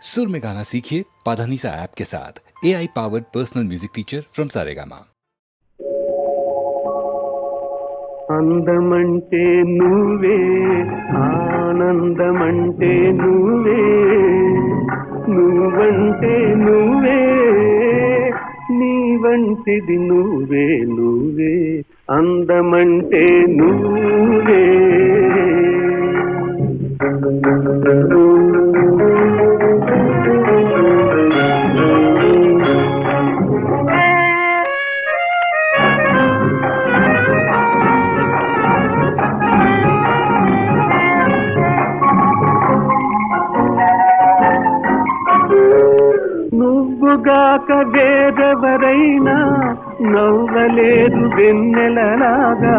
सुर में गाना सीखिए पाधानीसा ऐप के साथ। AI powered personal music teacher from Saregama. అందమంటే నువ్వే ఆనందమంటే నువ్వే నువ్వంటే నువ్వే నీ వంటిది నువ్వే నువ్వే అందమంటే నువ్వే నువ్వుగాక వేరెవరైనా నవ్వలేదు వెన్నెలలాగా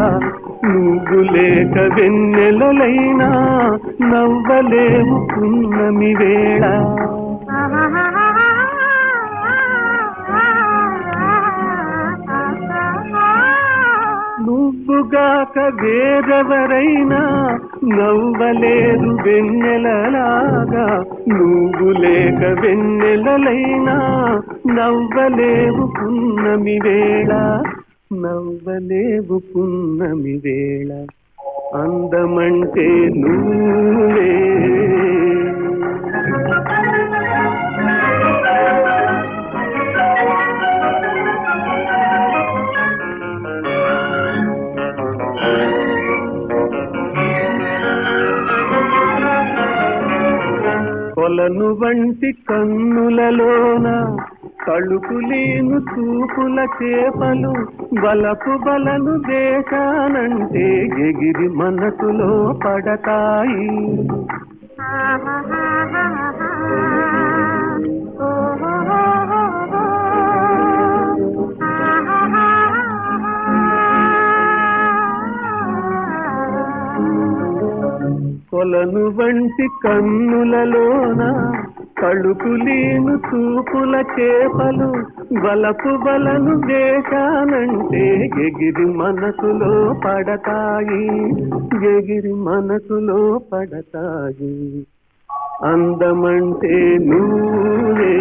నువ్వు లేక వెన్నెలలైనా నవ్వలేవు పున్నమి వేళ నువ్వుగాక వేరెవరైనా నవ్వలేదు వెన్నెలలాగా నువ్వు లేక వెన్నెలలైనా నవ్వలేవు పున్నమి వేళ నవ్వలేవు పున్నమి వేళ అందమంటే నువ్వే కొలను వంటి కన్నులలోన కళుకులేను చూపుల చేపలు బలపు బలను దేశానంటే ఎగిరి మనసులో పడతాయి కొలను వంటి కన్నులలోన కళుకులేను చూపుల చేపలు బలపు బలను దేశానంటే ఎగిరి మనసులో పడతాయి ఎగిరి మనసులో పడతాయి అందమంటే నువ్వే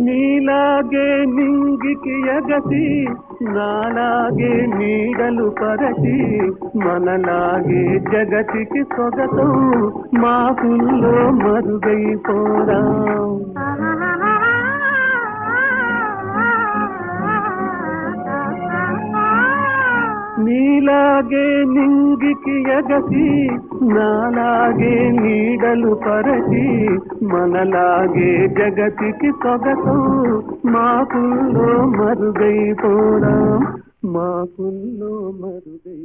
నీలాగే నింగికి ఎగసి నాలాగే నీడలు పరచి మనలాగే జగతికి సొగతం మాకుల్లో మరుగైపోరా నీలాగే నింగికి ఎగసి నాలాగే నీడలు పరచి మనలాగే జగతికి సొగతం మాకుల్లో మరుగైపోరా మాకుల్లో మరుగై